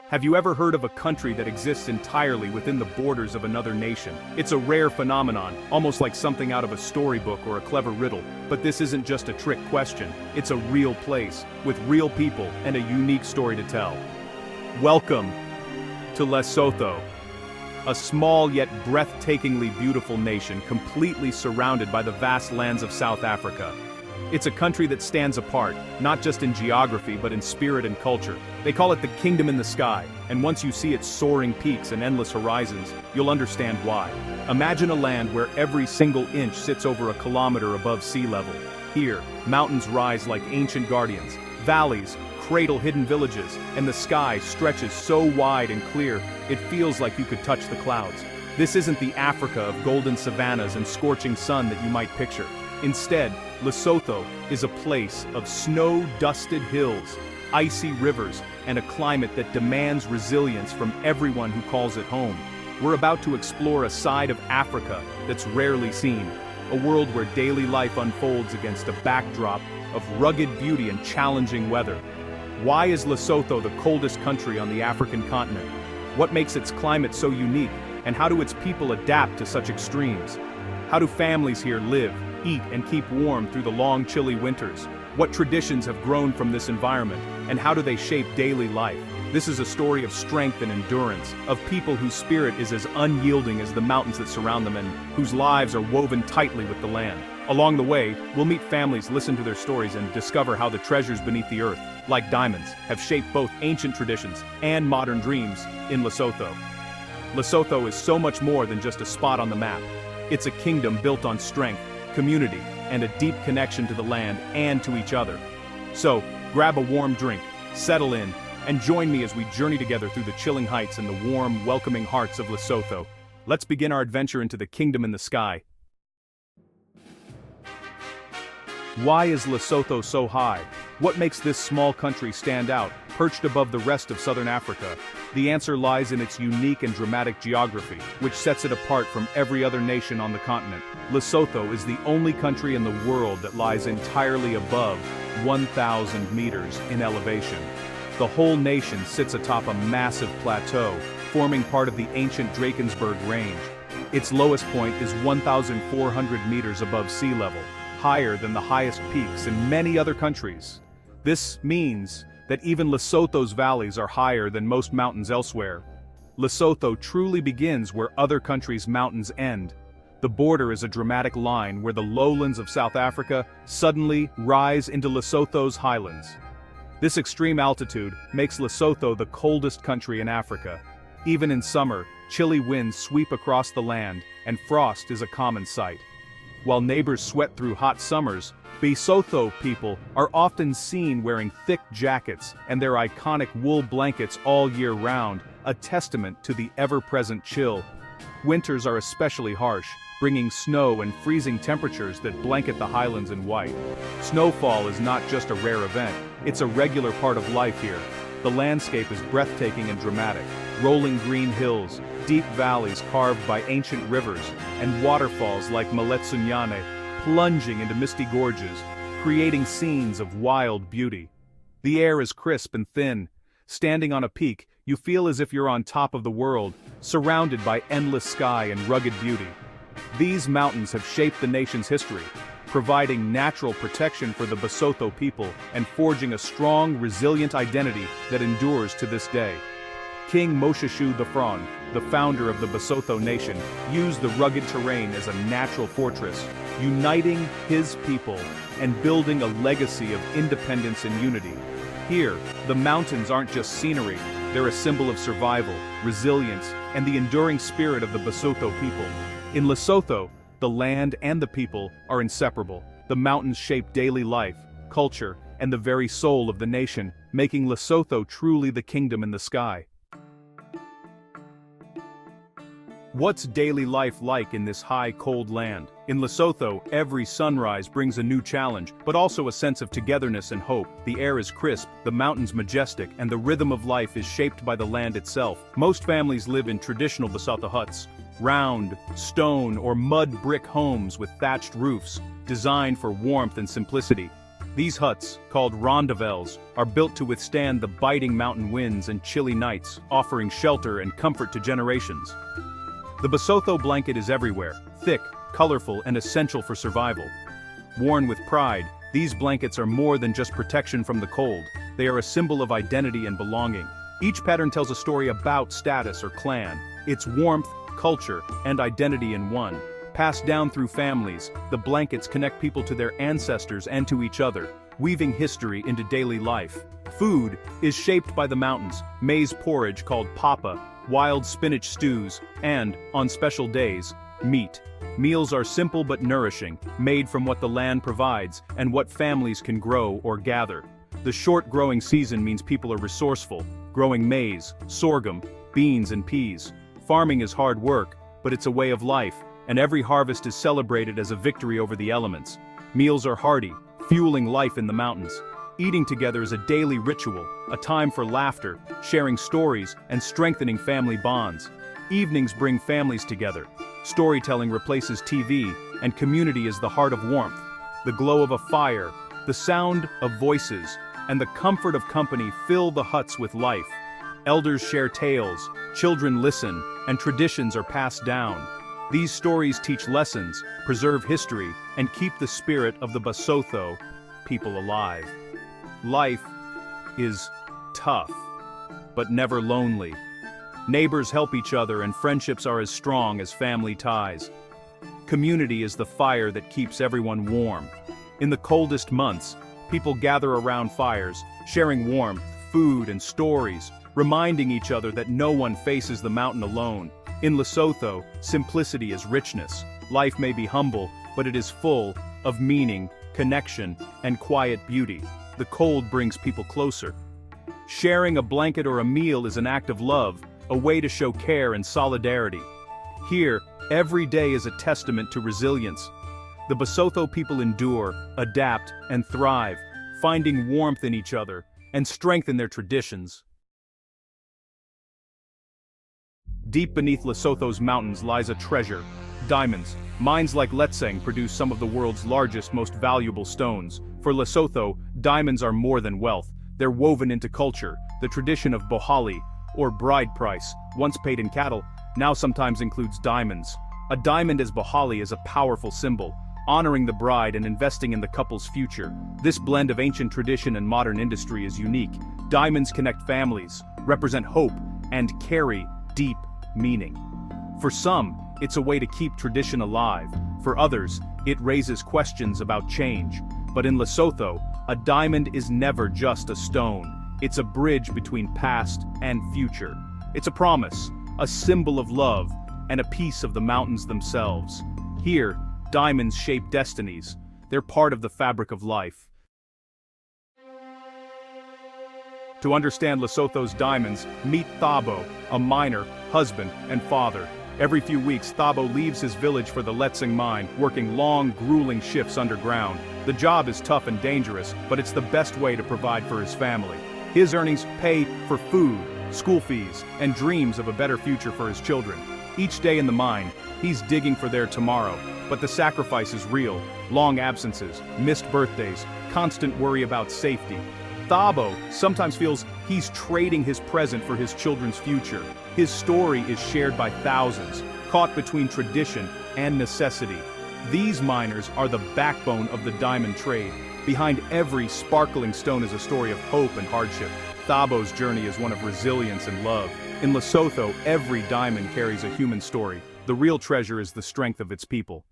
Have you ever heard of a country that exists entirely within the borders of another nation? It's a rare phenomenon, almost like something out of a storybook or a clever riddle. But this isn't just a trick question, it's a real place, with real people and a unique story to tell. Welcome to Lesotho, a small yet breathtakingly beautiful nation completely surrounded by the vast lands of South Africa. It's a country that stands apart, not just in geography but in spirit and culture. They call it the kingdom in the sky, and once you see its soaring peaks and endless horizons, you'll understand why. Imagine a land where every single inch sits over a kilometer above sea level. Here, mountains rise like ancient guardians, valleys cradle hidden villages, and the sky stretches so wide and clear, it feels like you could touch the clouds. This isn't the Africa of golden savannas and scorching sun that you might picture. Instead, Lesotho is a place of snow-dusted hills, icy rivers, and a climate that demands resilience from everyone who calls it home. We're about to explore a side of Africa that's rarely seen, a world where daily life unfolds against a backdrop of rugged beauty and challenging weather. Why is Lesotho the coldest country on the African continent? What makes its climate so unique, and how do its people adapt to such extremes? How do families here live, eat, and keep warm through the long, chilly winters? What traditions have grown from this environment, and how do they shape daily life? This is a story of strength and endurance, of people whose spirit is as unyielding as the mountains that surround them and whose lives are woven tightly with the land. Along the way, we'll meet families, listen to their stories, and discover how the treasures beneath the earth, like diamonds, have shaped both ancient traditions and modern dreams in Lesotho. Lesotho is so much more than just a spot on the map. It's a kingdom built on strength, community, and a deep connection to the land and to each other. So, grab a warm drink, settle in, and join me as we journey together through the chilling heights and the warm, welcoming hearts of Lesotho. Let's begin our adventure into the kingdom in the sky. Why is Lesotho so high? What makes this small country stand out, perched above the rest of southern Africa? The answer lies in its unique and dramatic geography, which sets it apart from every other nation on the continent. Lesotho is the only country in the world that lies entirely above 1,000 meters in elevation. The whole nation sits atop a massive plateau, forming part of the ancient Drakensberg Range. Its lowest point is 1,400 meters above sea level, higher than the highest peaks in many other countries. This means that even Lesotho's valleys are higher than most mountains elsewhere. Lesotho truly begins where other countries' mountains end. The border is a dramatic line where the lowlands of South Africa suddenly rise into Lesotho's highlands. This extreme altitude makes Lesotho the coldest country in Africa. Even in summer, chilly winds sweep across the land, and frost is a common sight. While neighbors sweat through hot summers, Lesotho people are often seen wearing thick jackets and their iconic wool blankets all year round, a testament to the ever-present chill. Winters are especially harsh, bringing snow and freezing temperatures that blanket the highlands in white. Snowfall is not just a rare event, it's a regular part of life here. The landscape is breathtaking and dramatic. Rolling green hills, deep valleys carved by ancient rivers, and waterfalls like Maletsunyane plunging into misty gorges, creating scenes of wild beauty. The air is crisp and thin. Standing on a peak, you feel as if you're on top of the world, surrounded by endless sky and rugged beauty. These mountains have shaped the nation's history, providing natural protection for the Basotho people and forging a strong, resilient identity that endures to this day. King Mokhibo I, the founder of the Basotho nation, used the rugged terrain as a natural fortress, uniting his people and building a legacy of independence and unity. Here, the mountains aren't just scenery, they're a symbol of survival, resilience, and the enduring spirit of the Basotho people. In Lesotho, the land and the people are inseparable. The mountains shape daily life, culture, and the very soul of the nation, making Lesotho truly the kingdom in the sky. What's daily life like in this high, cold land? In Lesotho, every sunrise brings a new challenge, but also a sense of togetherness and hope. The air is crisp, the mountains majestic, and the rhythm of life is shaped by the land itself. Most families live in traditional Basotho huts, round, stone, or mud brick homes with thatched roofs, designed for warmth and simplicity. These huts, called rondavels, are built to withstand the biting mountain winds and chilly nights, offering shelter and comfort to generations. The Basotho blanket is everywhere, thick, colorful, and essential for survival. Worn with pride, these blankets are more than just protection from the cold. They are a symbol of identity and belonging. Each pattern tells a story about status or clan. Its warmth, culture, and identity in one. Passed down through families, the blankets connect people to their ancestors and to each other, weaving history into daily life. Food is shaped by the mountains, maize porridge called papa, wild spinach stews, and, on special days, meat. Meals are simple but nourishing, made from what the land provides and what families can grow or gather. The short growing season means people are resourceful, growing maize, sorghum, beans and peas. Farming is hard work, but it's a way of life, and every harvest is celebrated as a victory over the elements. Meals are hearty, fueling life in the mountains. Eating together is a daily ritual, a time for laughter, sharing stories, and strengthening family bonds. Evenings bring families together. Storytelling replaces TV, and community is the heart of warmth. The glow of a fire, the sound of voices, and the comfort of company fill the huts with life. Elders share tales, children listen, and traditions are passed down. These stories teach lessons, preserve history, and keep the spirit of the Basotho people alive. Life is tough, but never lonely. Neighbors help each other and friendships are as strong as family ties. Community is the fire that keeps everyone warm. In the coldest months, people gather around fires, sharing warmth, food, and stories, reminding each other that no one faces the mountain alone. In Lesotho, simplicity is richness. Life may be humble, but it is full of meaning, connection, and quiet beauty. The cold brings people closer. Sharing a blanket or a meal is an act of love, a way to show care and solidarity. Here, every day is a testament to resilience. The Basotho people endure, adapt, and thrive, finding warmth in each other and strength in their traditions. Deep beneath Lesotho's mountains lies a treasure: diamonds. Mines like Letseng produce some of the world's largest, most valuable stones. For Lesotho, diamonds are more than wealth. They're woven into culture. The tradition of bohali, or bride price, once paid in cattle, now sometimes includes diamonds. A diamond as bohali is a powerful symbol, honoring the bride and investing in the couple's future. This blend of ancient tradition and modern industry is unique. Diamonds connect families, represent hope, and carry deep meaning. For some, it's a way to keep tradition alive. For others, it raises questions about change. But in Lesotho, a diamond is never just a stone. It's a bridge between past and future. It's a promise, a symbol of love, and a piece of the mountains themselves. Here, diamonds shape destinies. They're part of the fabric of life. To understand Lesotho's diamonds, meet Thabo, a miner, husband, and father. Every few weeks, Thabo leaves his village for the Letseng mine, working long, grueling shifts underground. The job is tough and dangerous, but it's the best way to provide for his family. His earnings pay for food, school fees, and dreams of a better future for his children. Each day in the mine, he's digging for their tomorrow, but the sacrifice is real. Long absences, missed birthdays, constant worry about safety. Thabo sometimes feels he's trading his present for his children's future. His story is shared by thousands, caught between tradition and necessity. These miners are the backbone of the diamond trade. Behind every sparkling stone is a story of hope and hardship. Thabo's journey is one of resilience and love. In Lesotho, every diamond carries a human story. The real treasure is the strength of its people.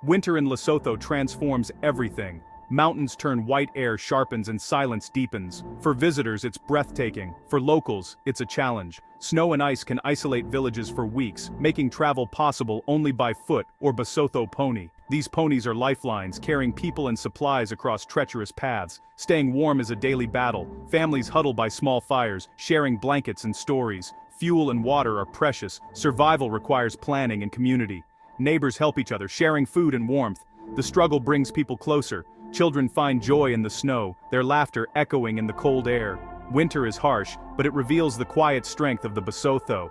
Winter in Lesotho transforms everything. Mountains turn white, air sharpens, and silence deepens. For visitors, it's breathtaking. For locals, it's a challenge. Snow and ice can isolate villages for weeks, making travel possible only by foot or Basotho pony. These ponies are lifelines, carrying people and supplies across treacherous paths. Staying warm is a daily battle. Families huddle by small fires, sharing blankets and stories. Fuel and water are precious. Survival requires planning and community. Neighbors help each other, sharing food and warmth. The struggle brings people closer. Children find joy in the snow, their laughter echoing in the cold air. Winter is harsh, but it reveals the quiet strength of the Basotho.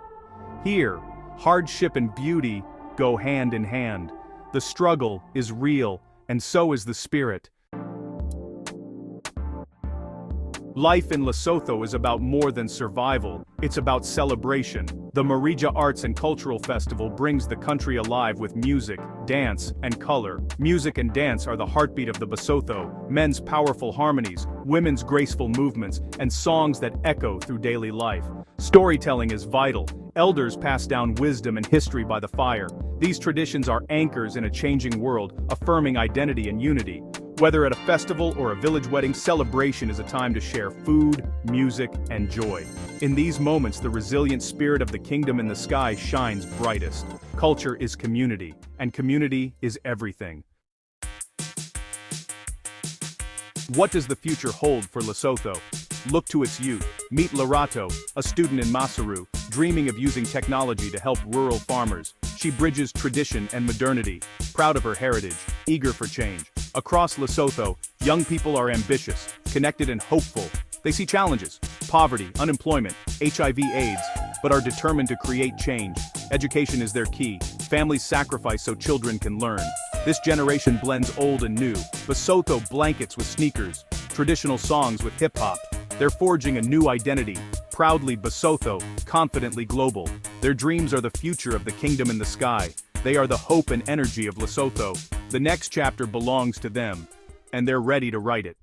Here, hardship and beauty go hand in hand. The struggle is real, and so is the spirit. Life in Lesotho is about more than survival, it's about celebration. The Marija Arts and Cultural Festival brings the country alive with music, dance, and color. Music and dance are the heartbeat of the Basotho, men's powerful harmonies, women's graceful movements, and songs that echo through daily life. Storytelling is vital. Elders pass down wisdom and history by the fire. These traditions are anchors in a changing world, affirming identity and unity. Whether at a festival or a village wedding, celebration is a time to share food, music, and joy. In these moments, the resilient spirit of the kingdom in the sky shines brightest. Culture is community, and community is everything. What does the future hold for Lesotho? Look to its youth. Meet Lerato, a student in Maseru, dreaming of using technology to help rural farmers. She bridges tradition and modernity, proud of her heritage, eager for change. Across Lesotho, young people are ambitious, connected and hopeful. They see challenges, poverty, unemployment, HIV/AIDS, but are determined to create change. Education is their key. Families sacrifice so children can learn. This generation blends old and new. Basotho blankets with sneakers, traditional songs with hip-hop. They're forging a new identity. Proudly Basotho, confidently global. Their dreams are the future of the kingdom in the sky. They are the hope and energy of Lesotho. The next chapter belongs to them, and they're ready to write it.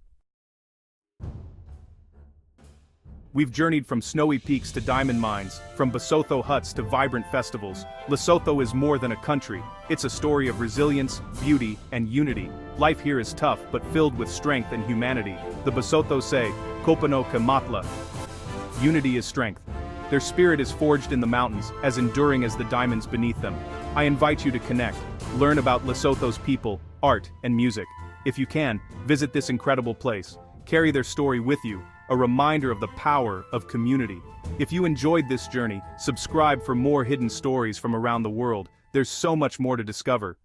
We've journeyed from snowy peaks to diamond mines, from Basotho huts to vibrant festivals. Lesotho is more than a country. It's a story of resilience, beauty, and unity. Life here is tough, but filled with strength and humanity. The Basotho say, Kopano Kamatla. Unity is strength. Their spirit is forged in the mountains, as enduring as the diamonds beneath them. I invite you to connect, learn about Lesotho's people, art, and music. If you can, visit this incredible place. Carry their story with you, a reminder of the power of community. If you enjoyed this journey, subscribe for more hidden stories from around the world. There's so much more to discover.